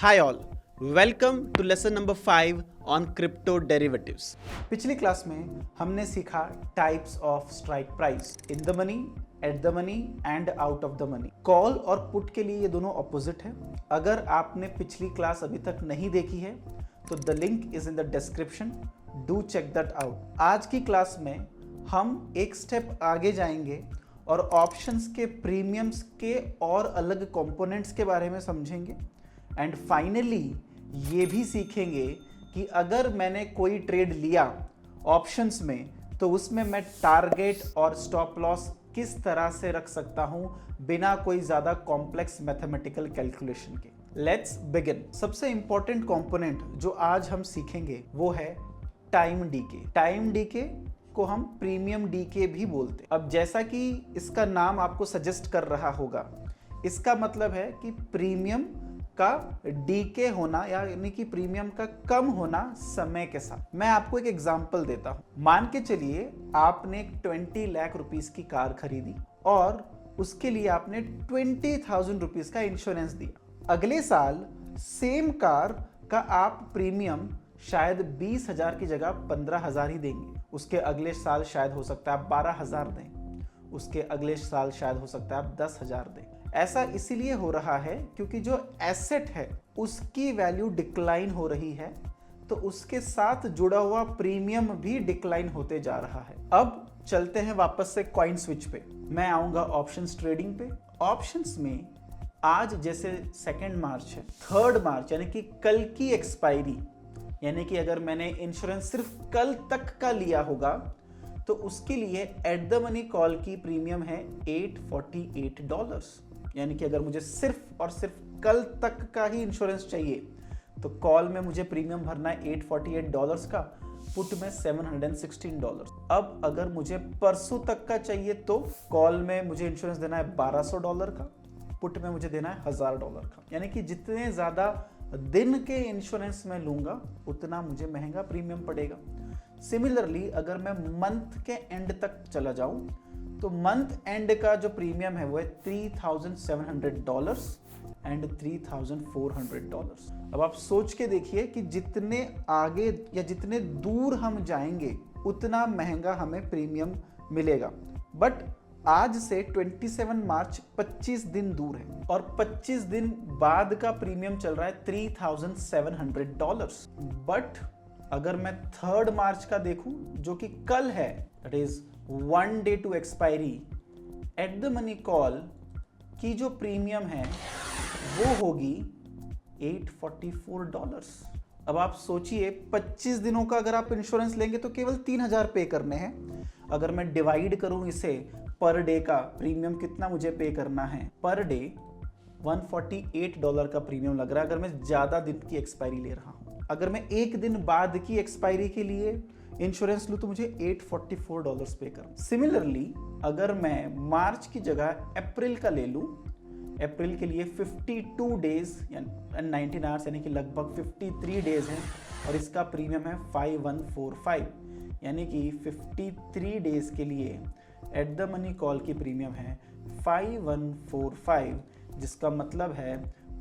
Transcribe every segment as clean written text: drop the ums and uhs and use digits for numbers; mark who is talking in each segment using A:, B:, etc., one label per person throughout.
A: Hi all, welcome to lesson number 5 on crypto derivatives.
B: पिछली class में हमने सीखा types of strike price, in the money, eight the money and out of the money. Call और put के लिए ये दोनों ऑपोजिट है। अगर आपने पिछली क्लास अभी तक नहीं देखी है तो the link is in the description, do check that out. आज की क्लास में हम एक स्टेप आगे जाएंगे और ऑप्शंस के प्रीमियम्स के और अलग कंपोनेंट्स के बारे में समझेंगे एंड फाइनली ये भी सीखेंगे कि अगर मैंने कोई ट्रेड लिया ऑप्शंस में तो उसमें मैं टारगेट और स्टॉप लॉस किस तरह से रख सकता हूं बिना कोई ज़्यादा कॉम्प्लेक्स मैथमेटिकल कैलकुलेशन के। Let's begin. सबसे इंपॉर्टेंट कंपोनेंट जो आज हम सीखेंगे वो है टाइम डीके। टाइम डीके को हम प्रीमियम डीके भी बोलते हैं। अब जैसा कि इसका नाम आपको सजेस्ट कर रहा होगा, इसका मतलब है कि प्रीमियम का डीके होना यानी कि प्रीमियम का कम होना समय के साथ। मैं आपको एक एग्जांपल देता हूं। मान के चलिए आपने 20 लाख रुपीस की कार खरीदी और उसके लिए आपने 20,000 रुपीस का इंश्योरेंस दिया। अगले साल सेम कार का आप प्रीमियम शायद 20,000 की जगह 15,000 ही देंगे। उसके अगले साल शायद हो सकता है आप 12,000 दें, उसके अगले साल शायद हो सकता है आप 10,000 दें। ऐसा इसीलिए हो रहा है क्योंकि जो एसेट है उसकी वैल्यू डिक्लाइन हो रही है, तो उसके साथ जुड़ा हुआ प्रीमियम भी डिक्लाइन होते जा रहा है। अब चलते हैं वापस से कॉइन स्विच पे। मैं आऊंगा ऑप्शंस ट्रेडिंग पे। ऑप्शंस में आज जैसे 2 मार्च है, 3 मार्च यानी कि कल की एक्सपायरी, यानी कि अगर मैंने इंश्योरेंस सिर्फ कल तक का लिया होगा तो उसके लिए एट द मनी कॉल की प्रीमियम है $848। यानी कि अगर मुझे सिर्फ और सिर्फ कल तक का ही इंश्योरेंस चाहिए तो कॉल में मुझे प्रीमियम भरना है $848 का, पुट में $716। अब अगर मुझे परसों तक का चाहिए तो कॉल में मुझे इंश्योरेंस देना है $1,200 का, पुट में मुझे देना है $1,000 का। यानी कि जितने ज़्यादा दिन के इंश्योरेंस में लूंगा उतना मुझे महंगा प्रीमियम पड़ेगा। सिमिलरली अगर मैं मंथ के एंड तक चला जाऊं तो मंथ एंड का जो प्रीमियम है वो है $3,700 एंड $3,400। अब आप सोच के देखिए कि जितने आगे या जितने दूर हम जाएंगे उतना महंगा हमें प्रीमियम मिलेगा। बट आज से 27 मार्च 25 दिन दूर है और 25 दिन बाद का प्रीमियम चल रहा है $3,700। बट अगर मैं 3 मार्च का देखूं जो कि कल है, that is 1 day to expiry, at the money call की जो प्रीमियम है वो होगी $844। अब आप सोचिए 25 दिनों का अगर आप इंश्योरेंस लेंगे तो केवल 3,000 पे करने हैं। अगर मैं डिवाइड करूं इसे पर डे का प्रीमियम कितना मुझे पे करना है, पर डे $148 का प्रीमियम लग रहा है अगर मैं ज्यादा दिन की एक्सपायरी ले रहा हूं। अगर मैं एक दिन बाद की एक्सपायरी के लिए इंश्योरेंस लूं तो मुझे $844 पे करना। सिमिलरली अगर मैं मार्च की जगह अप्रैल का ले लूं, अप्रैल के लिए 52 डेज यानी 19 आवर्स यानी कि लगभग 53 डेज हैं और इसका प्रीमियम है $5,145। यानी कि 53 डेज के लिए एट द मनी कॉल की प्रीमियम है $5,145, जिसका मतलब है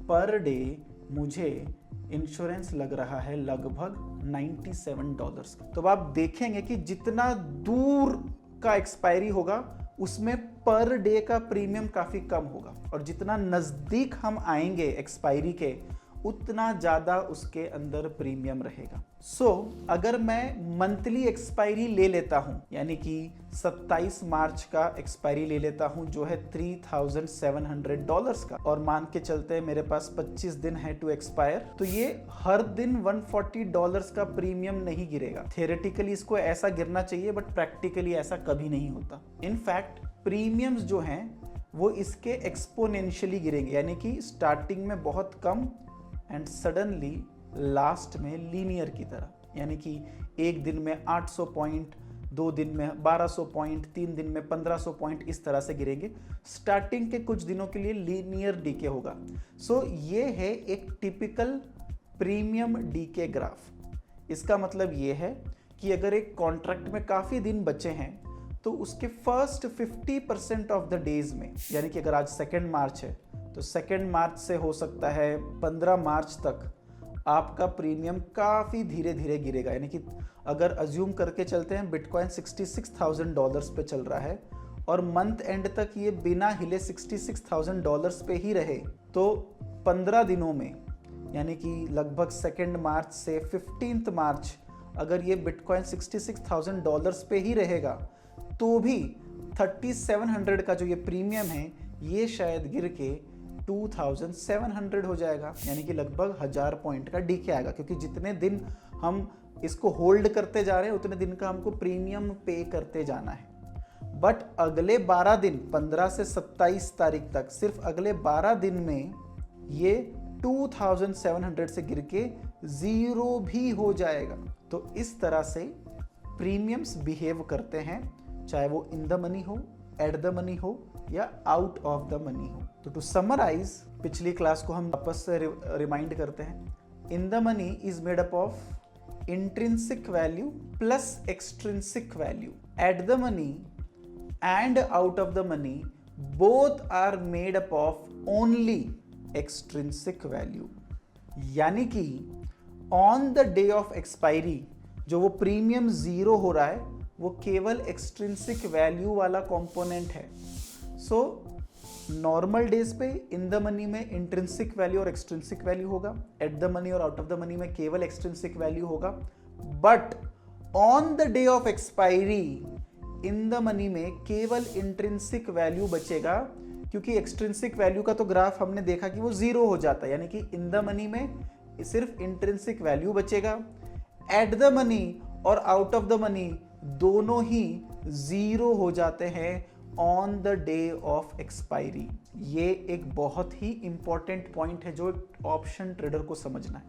B: पर डे मुझे इंश्योरेंस लग रहा है लगभग $97 का। तो आप देखेंगे कि जितना दूर का एक्सपायरी होगा उसमें पर डे का प्रीमियम काफी कम होगा और जितना नजदीक हम आएंगे एक्सपायरी के उतना ज्यादा उसके अंदर प्रीमियम रहेगा। अगर मैं मंथली एक्सपायरी ले लेता हूं यानी कि 27 मार्च का एक्सपायरी ले लेता हूं जो है $3,700 का, और मान के चलते हैं मेरे पास 25 दिन है टू एक्सपायर, तो ये हर दिन $140 का प्रीमियम नहीं गिरेगा। थियोरेटिकली इसको ऐसा गिरना चाहिए बट प्रैक्टिकली ऐसा कभी नहीं होता। इनफैक्ट प्रीमियम्स जो हैं वो इसके एक्सपोनेंशियली गिरेंगे, यानी कि स्टार्टिंग में बहुत कम एंड सडनली लास्ट में लीनियर की तरह, यानी कि एक दिन में 800 पॉइंट, 2 दिन में 1200 पॉइंट, 3 दिन में 1500 पॉइंट, इस तरह से गिरेंगे। स्टार्टिंग के कुछ दिनों के लिए लीनियर डीके होगा। ये है एक टिपिकल प्रीमियम डीके ग्राफ। इसका मतलब ये है कि अगर एक कॉन्ट्रैक्ट में काफ़ी दिन बचे हैं तो उसके फर्स्ट 50% ऑफ द डेज में, यानी कि अगर आज 2 मार्च है तो 2 मार्च से हो सकता है 15 मार्च तक आपका प्रीमियम काफ़ी धीरे धीरे गिरेगा। यानी कि अगर अज्यूम करके चलते हैं बिटकॉइन $66,000 पे चल रहा है और मंथ एंड तक ये बिना हिले $66,000 पे ही रहे, तो 15 दिनों में यानी कि लगभग 2 मार्च से 15 मार्च अगर ये बिटकॉइन $66,000 पे ही रहेगा तो भी 3700 का जो ये प्रीमियम है ये शायद गिर के 2700 हो जाएगा। यानी कि लगभग 1000 पॉइंट का डीके आएगा, क्योंकि जितने दिन हम इसको होल्ड करते जा रहे हैं उतने दिन का हमको प्रीमियम पे करते जाना है। बट अगले 12 दिन 15 से 27 तारीख तक सिर्फ अगले 12 दिन में ये 2700 से गिर के 0 भी हो जाएगा। तो इस तरह से प्रीमियम्स बिहेव करते हैं, चाहे वो इन द मनी हो, एट द मनी हो या आउट ऑफ द मनी हो। तो टू समराइज पिछली क्लास को हम वापस से रिमाइंड करते हैं। In the money is made up of intrinsic value plus extrinsic value. At the money and out of the money both are made up of only extrinsic value. यानी कि on the day of expiry जो वो premium 0 हो रहा है वो केवल extrinsic value वाला कंपोनेंट है। सो नॉर्मल डेज पे इन द मनी में इंट्रिंसिक वैल्यू और एक्सट्रिंसिक वैल्यू होगा, एट द मनी और आउट ऑफ द मनी में केवल एक्सट्रिंसिक वैल्यू होगा। But on the day of expiry in the money में केवल इंट्रिंसिक वैल्यू बचेगा, क्योंकि एक्सट्रिंसिक वैल्यू का तो ग्राफ हमने देखा कि वो 0 हो जाता है। यानी कि इन द मनी में सिर्फ इंट्रिंसिक वैल्यू बचेगा, एट द मनी और आउट ऑफ द मनी दोनों ही 0 हो जाते हैं on the day of expiry. ये एक बहुत ही इंपॉर्टेंट पॉइंट है जो ऑप्शन ट्रेडर को समझना है।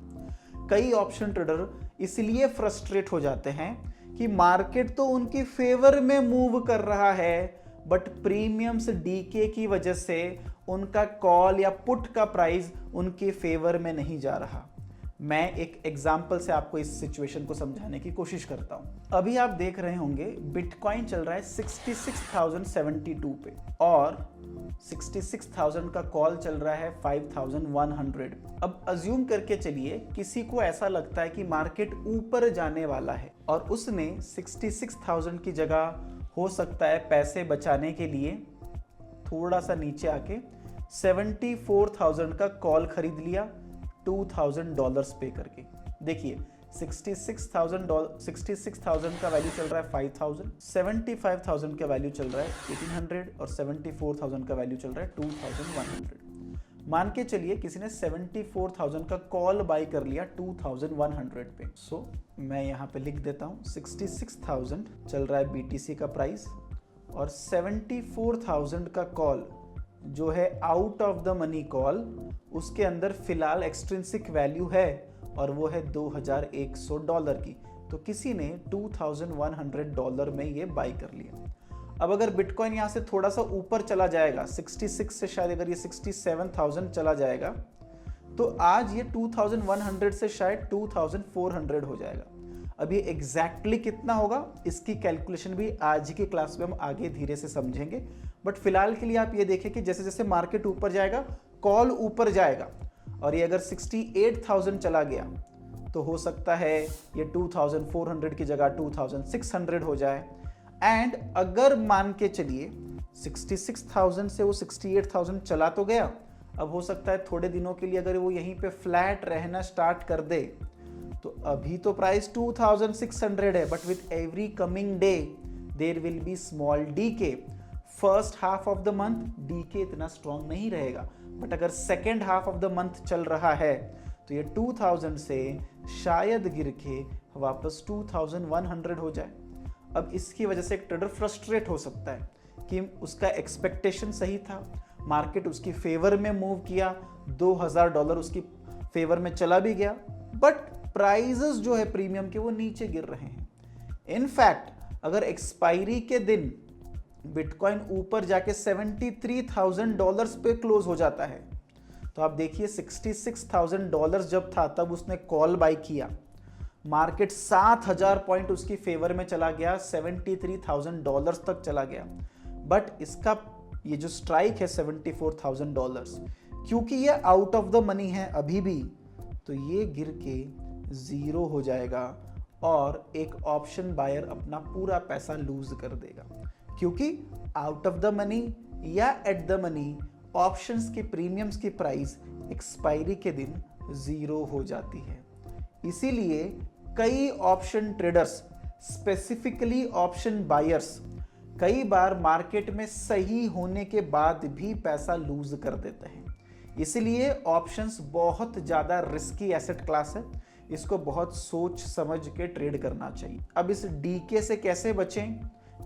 B: कई ऑप्शन ट्रेडर इसलिए फ्रस्ट्रेट हो जाते हैं कि मार्केट तो उनकी फेवर में मूव कर रहा है बट प्रीमियम्स डीके की वजह से उनका कॉल या पुट का प्राइस उनके फेवर में नहीं जा रहा। मैं एक एग्जाम्पल से आपको इस सिचुएशन को समझाने की कोशिश करता हूं। अभी आप देख रहे होंगे बिटकॉइन चल रहा है 66,072 पे और 66,000 का कॉल चल रहा है 5,100। अब अज्यूम करके चलिए किसी को ऐसा लगता है कि मार्केट ऊपर जाने वाला है और उसने 66,000 की जगह हो सकता है पैसे बचाने के लिए थोड़ा सा नीचे आके 74,000 का कॉल खरीद लिया $2,000 पे करके। देखिए 66,000 का वैल्यू चल रहा है 5,000, 75,000 का वैल्यू चल रहा है 1,800 और 74,000 का वैल्यू चल रहा है 2,100। मान के चलिए किसी ने 74,000 का कॉल बाई कर लिया 2,100 पे। सो मैं यहाँ पे लिख देता हूँ 66,000 चल रहा है BTC का प्राइस और 74,000 का कॉल जो है out of the money call, उसके अंदर फिलहाल एक्सट्रिंसिक वैल्यू है और वो है $2,100 की। तो किसी ने $2,100 में ये बाई कर लिया। अब अगर बिटकॉइन यहाँ से थोड़ा सा ऊपर चला जाएगा 66 से शायद अगर ये 67,000 चला जाएगा तो आज ये 2,100 से शायद 2,400 हो जाएगा। अब ये एग्जैक्टली कितना होगा इसकी कैलकुलेशन भी आज की क्लास में हम आगे धीरे से समझेंगे। बट फिलहाल के लिए आप ये देखें कि जैसे जैसे मार्केट ऊपर जाएगा कॉल ऊपर जाएगा और ये अगर 68,000 चला गया तो हो सकता है ये 2,400 की जगह 2,600 हो जाए। एंड अगर मान के चलिए 66,000 से वो 68,000 चला तो गया, अब हो सकता है थोड़े दिनों के लिए अगर वो यहीं पे फ्लैट रहना स्टार्ट कर दे तो अभी तो प्राइस 2,600 है but with every coming day there will be small decay. First half of the month decay इतना स्ट्रॉन्ग नहीं रहेगा, बट अगर second half of the month चल रहा है तो ये 2,000 से शायद गिर के वापस 2,100 हो जाए। अब इसकी वजह से एक ट्रेडर फ्रस्ट्रेट हो सकता है कि उसका एक्सपेक्टेशन सही था, मार्केट उसकी फेवर में मूव किया, $2,000 उसकी फेवर में चला भी गया, बट प्राइजेस जो है प्रीमियम के वो नीचे गिर रहे हैं। इनफैक्ट अगर एक्सपायरी के दिन बिटकॉइन ऊपर जाके $73,000 पे क्लोज हो जाता है तो आप देखिए $66,000 जब था तब उसने कॉल बाई किया, मार्केट 7,000 पॉइंट उसकी फेवर में चला गया, $73,000 तक चला गया। बट इसका ये जो स्ट्राइक है $74,000 क्योंकि ये आउट ऑफ द मनी है अभी भी, तो ये गिर के 0 हो जाएगा और एक ऑप्शन बायर अपना पूरा पैसा लूज कर देगा, क्योंकि आउट ऑफ द मनी या एट द मनी ऑप्शंस के प्रीमियम्स की प्राइस एक्सपायरी के दिन 0 हो जाती है। इसीलिए कई option traders, specifically option buyers, कई बार मार्केट में सही होने के बाद भी पैसा लूज कर देते हैं। इसलिए ऑप्शंस बहुत ज़्यादा रिस्की एसेट क्लास है, इसको बहुत सोच समझ के ट्रेड करना चाहिए। अब इस डीके से कैसे बचें,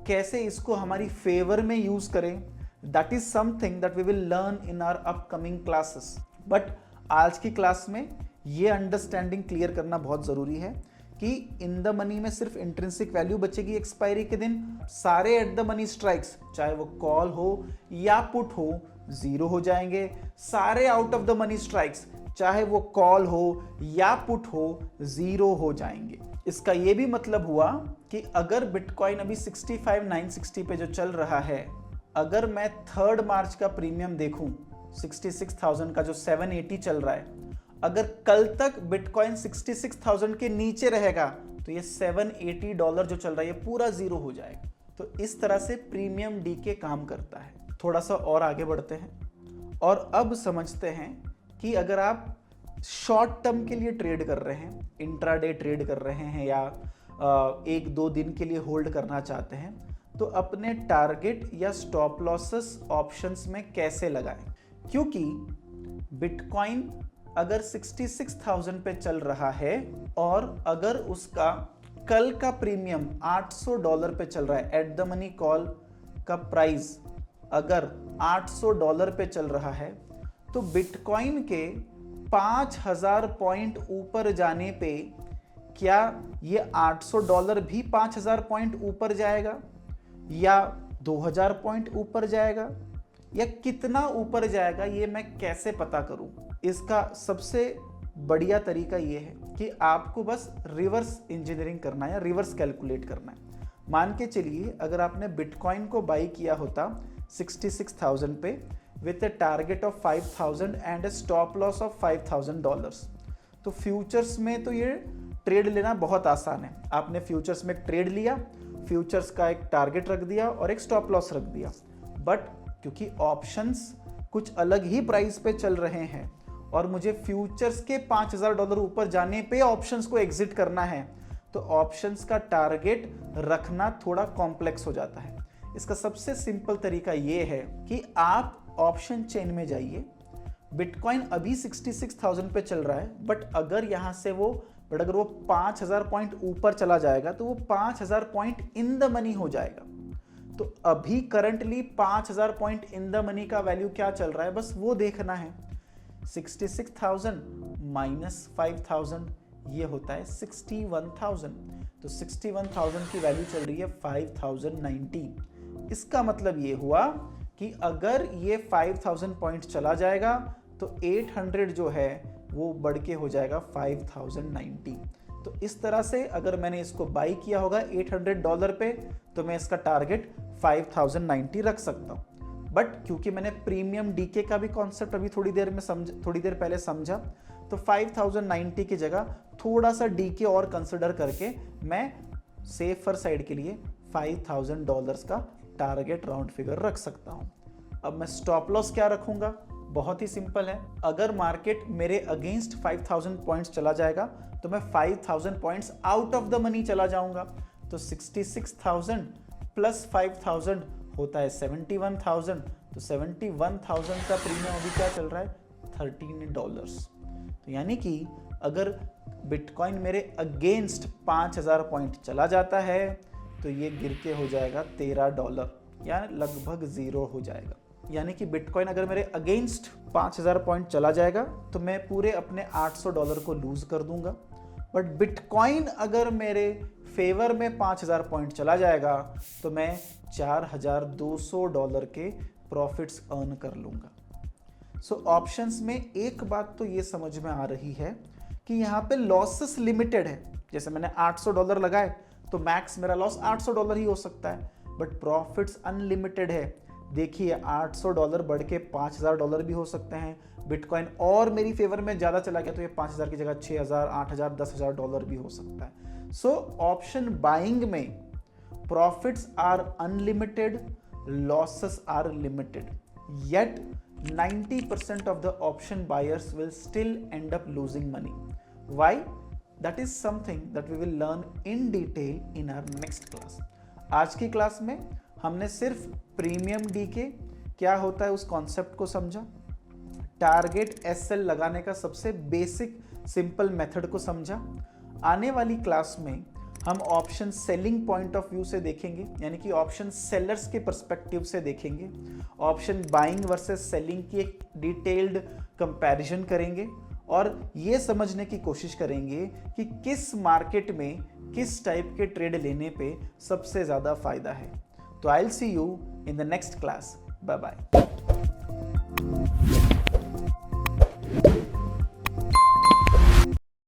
B: कैसे इसको हमारी फेवर में यूज़ करें, that is something that we will learn in our upcoming classes. But आज की क्लास में ये अंडरस्टैंडिंग क्लियर करना बहुत ज़रूरी है कि इन द मनी में सिर्फ इंट्रिंसिक वैल्यू बचेगी एक्सपायरी के दिन, सारे एट द मनी स्ट्राइक्स चाहे वो कॉल हो या पुट हो 0 हो जाएंगे, सारे out of the money strikes चाहे वो कॉल हो या पुट हो 0 हो जाएंगे। इसका ये भी मतलब हुआ कि अगर बिटकॉइन अभी 65,960 पे जो चल रहा है, अगर मैं 3 मार्च का प्रीमियम देखूं 66,000 का जो 780 चल रहा है, अगर कल तक बिटकॉइन 66,000 के नीचे रहेगा तो ये $780 जो चल रहा है ये पूरा 0 हो जाएगा। तो इस तरह से प्रीमियम डीके काम करता है। थोड़ा सा और आगे बढ़ते हैं और अब समझते हैं कि अगर आप शॉर्ट टर्म के लिए ट्रेड कर रहे हैं, इंट्राडे ट्रेड कर रहे हैं या 1-2 दिन के लिए होल्ड करना चाहते हैं, तो अपने टारगेट या स्टॉप लॉसेस ऑप्शंस में कैसे लगाएं। क्योंकि बिटकॉइन अगर 66,000 पे चल रहा है और अगर उसका कल का प्रीमियम $800 पे चल रहा है, एट द मनी कॉल का प्राइस अगर $800 पे चल रहा है, तो बिटकॉइन के 5,000 पॉइंट ऊपर जाने पे क्या ये $800 भी 5,000 पॉइंट ऊपर जाएगा या 2,000 पॉइंट ऊपर जाएगा या कितना ऊपर जाएगा, ये मैं कैसे पता करूं? इसका सबसे बढ़िया तरीका ये है कि आपको बस रिवर्स इंजीनियरिंग करना है या रिवर्स कैलकुलेट करना है। मान के चलिए अगर आपने बिटकॉइन को बाई किया होता 66,000 पे with A target of 5,000 and A stop loss of $5,000, तो फ्यूचर्स में तो ये ट्रेड लेना बहुत आसान है। आपने फ्यूचर्स में ट्रेड लिया, फ्यूचर्स का एक टारगेट रख दिया और एक स्टॉप लॉस रख दिया। बट क्योंकि ऑप्शंस कुछ अलग ही प्राइस पे चल रहे हैं और मुझे फ्यूचर्स के $5,000 ऊपर जाने पे ऑप्शंस को एग्जिट करना है, तो ऑप्शंस का टारगेट रखना थोड़ा कॉम्प्लेक्स हो जाता है। इसका सबसे सिंपल तरीका ये है कि आप ऑप्शन चेन में जाइए। बिटकॉइन अभी 66,000 पे चल रहा है, बट अगर अगर वो 5,000 पॉइंट ऊपर चला जाएगा तो वो 5,000 पॉइंट इन द मनी हो जाएगा। तो अभी currently 5,000 point in the money का वैल्यू क्या चल रहा है, बस वो देखना है। 66,000 माइनस 5,000 ये होता है 61,000। तो 61,000 की वैल्यू चल रही है 5,090। इसका मतलब ये हुआ कि अगर ये 5,000 पॉइंट चला जाएगा तो 800 जो है वो बढ़ के हो जाएगा 5,090। तो इस तरह से अगर मैंने इसको बाई किया होगा $800 पे, तो मैं इसका टारगेट 5,090 रख सकता हूँ। बट क्योंकि मैंने प्रीमियम डीके का भी कॉन्सेप्ट अभी थोड़ी देर पहले समझा, तो 5,090 की जगह थोड़ा सा डीके और कंसिडर करके मैं सेफर साइड के लिए $5,000 का टारगेट राउंड फिगर रख सकता हूँ। अब मैं स्टॉप लॉस क्या रखूंगा? बहुत ही सिंपल है। अगर मार्केट मेरे अगेंस्ट 5,000 पॉइंट्स चला जाएगा तो मैं 5,000 points out of the money चला जाऊंगा। तो 66,000 प्लस 5,000 होता है 71,000। तो 71,000 का प्रीमियम अभी क्या चल रहा है? $13। तो यानी कि अगर बिटकॉइन मेरे अगेंस्ट 5,000 पॉइंट चला जाता है तो ये गिर के हो जाएगा $13, यानी लगभग 0 हो जाएगा। यानी कि बिटकॉइन अगर मेरे अगेंस्ट 5,000 पॉइंट चला जाएगा तो मैं पूरे अपने $800 को लूज कर दूंगा। बट बिटकॉइन अगर मेरे फेवर में 5,000 पॉइंट चला जाएगा तो मैं $4,200 के प्रॉफिट्स अर्न कर लूंगा। सो ऑप्शंस में एक बात तो ये समझ में आ रही है कि यहाँ पे लॉसेस लिमिटेड है। जैसे मैंने $800 लगाए तो मैक्स मेरा लॉस $800 ही हो सकता है, बट प्रॉफिट्स अनलिमिटेड है। देखिए $800 बढ़ के $5000 भी हो सकते हैं। बिटकॉइन और मेरी फेवर में ज़्यादा चला गया तो ये 5000 की जगह 6000, 8000, $10,000 भी हो सकता है। सो ऑप्शन बाइंग में profits are unlimited, losses are limited, yet 90% of the option buyers will still end up losing money. Why? That is something that we will learn in detail in our next class. आज की class में हमने सिर्फ premium DK क्या होता है उस concept को समझा, टारगेट एसएल लगाने का सबसे बेसिक सिंपल मेथड को समझा। आने वाली क्लास में हम option selling point of view से देखेंगे, यानी कि ऑप्शन सेलर्स के पर्सपेक्टिव से देखेंगे, ऑप्शन बाइंग वर्सेस सेलिंग की एक डिटेल्ड कंपैरिजन करेंगे और ये समझने की कोशिश करेंगे कि किस मार्केट में किस टाइप के ट्रेड लेने पे सबसे ज़्यादा फायदा है। तो I will see you in the next class. Bye bye.